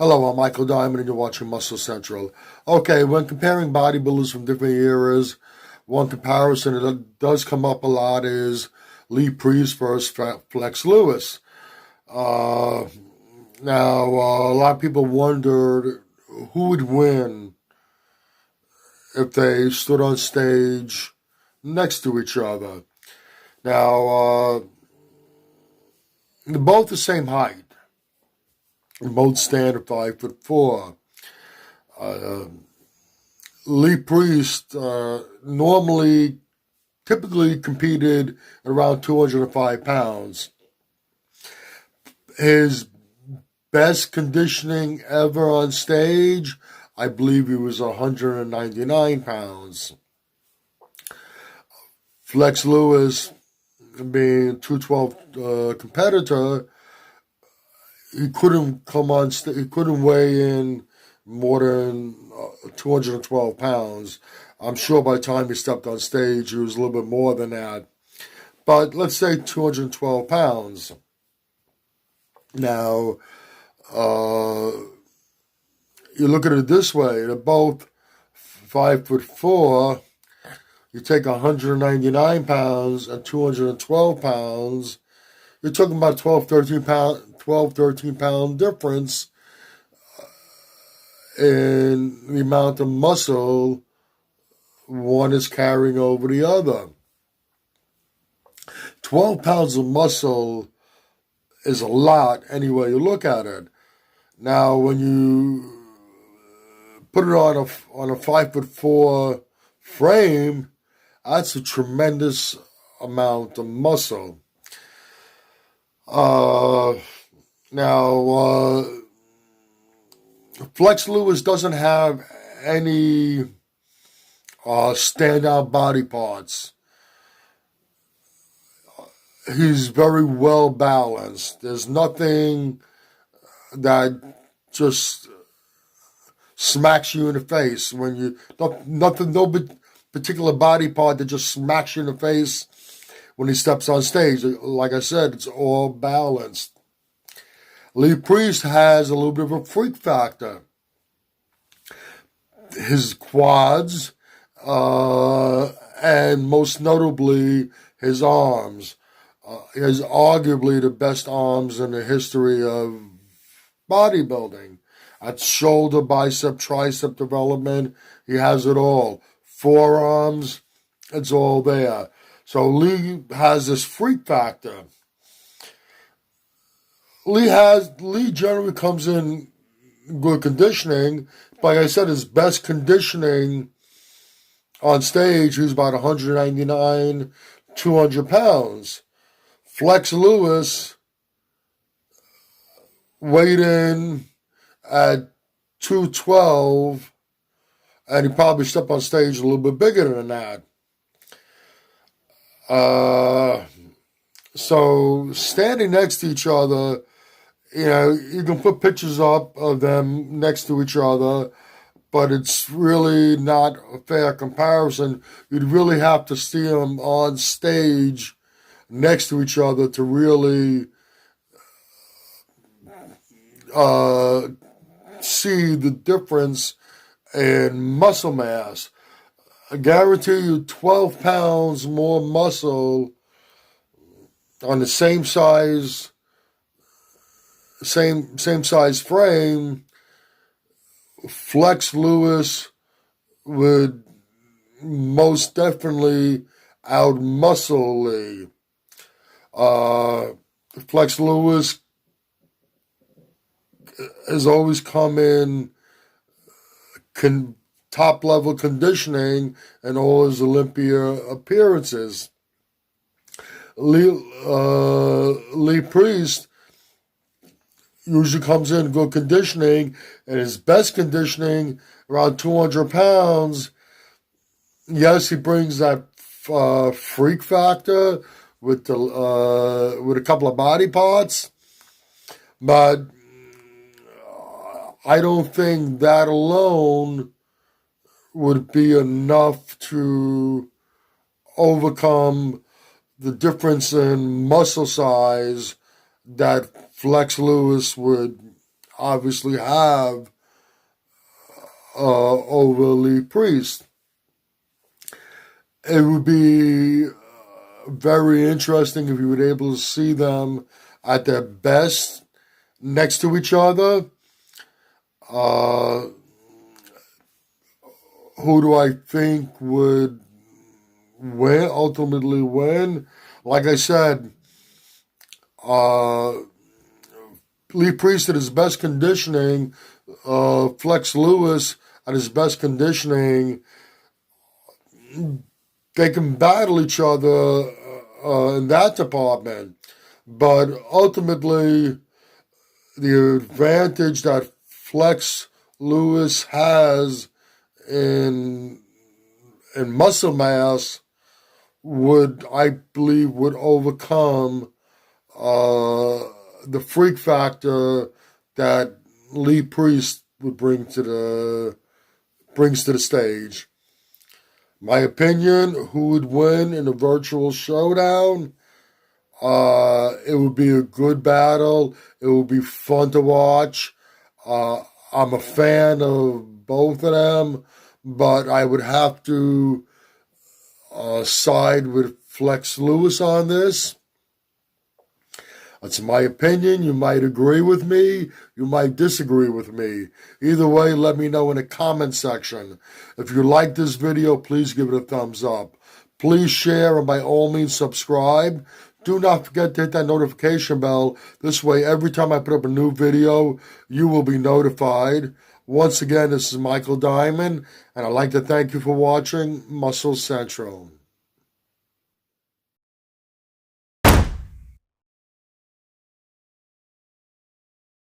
Hello, I'm Michael Diamond, and you're watching Muscle Central. Okay, when comparing bodybuilders from different eras, one comparison that does come up a lot is Lee Priest versus Flex Lewis. Uh, a lot of people wondered who would win if they stood on stage next to each other. Now, they're both the same height. Both stand at 5'4". Uh, Lee Priest typically competed at around 205 pounds. His best conditioning ever on stage, I believe he was 199 pounds. Flex Lewis, being a 212 competitor, he couldn't he couldn't weigh in more than 212 pounds. I'm sure by the time he stepped on stage, he was a little bit more than that. But let's say 212 pounds. Now, you look at it this way: they're both 5'4". You take 199 pounds and 212 pounds. You're talking about 13 pound difference in the amount of muscle one is carrying over the other. 12 pounds of muscle is a lot any way you look at it. Now, when you put it on a 5'4" frame, that's a tremendous amount of muscle. Flex Lewis doesn't have any standout body parts. He's very well balanced. There's nothing that just smacks you in the face no particular body part that just smacks you in the face when he steps on stage. Like I said, it's all balanced. Lee Priest has a little bit of a freak factor. His quads, and most notably his arms. He has arguably the best arms in the history of bodybuilding. At shoulder, bicep, tricep development, he has it all. Forearms, it's all there. So Lee has this freak factor. Lee generally comes in good conditioning. Like I said, his best conditioning on stage, he was about 199, 200 pounds. Flex Lewis weighed in at 212, and he probably stepped on stage a little bit bigger than that. So standing next to each other, you can put pictures up of them next to each other, but it's really not a fair comparison. You'd really have to see them on stage next to each other to really see the difference in muscle mass. I guarantee you 12 pounds more muscle on the same size frame. Flex Lewis would most definitely out-muscle Lee. Flex Lewis has always come in top-level conditioning in all his Olympia appearances. Lee Priest usually comes in good conditioning, and his best conditioning, around 200 pounds. Yes, he brings that freak factor with a couple of body parts, but I don't think that alone would be enough to overcome the difference in muscle size that Flex Lewis would obviously have over Lee Priest. It would be very interesting if you were able to see them at their best next to each other. Who do I think would ultimately win? Like I said, Lee Priest at his best conditioning, Flex Lewis at his best conditioning, they can battle each other in that department. But ultimately, the advantage that Flex Lewis has in muscle mass I believe, would overcome the freak factor that Lee Priest would brings to the stage. My opinion, who would win in a virtual showdown? It would be a good battle. It would be fun to watch. I'm a fan of both of them, but I would have to side with Flex Lewis on this. That's my opinion. You might agree with me. You might disagree with me. Either way, let me know in the comment section. If you like this video, please give it a thumbs up. Please share and by all means subscribe. Do not forget to hit that notification bell. This way, every time I put up a new video, you will be notified. Once again, this is Michael Diamond, and I'd like to thank you for watching Muscle Central.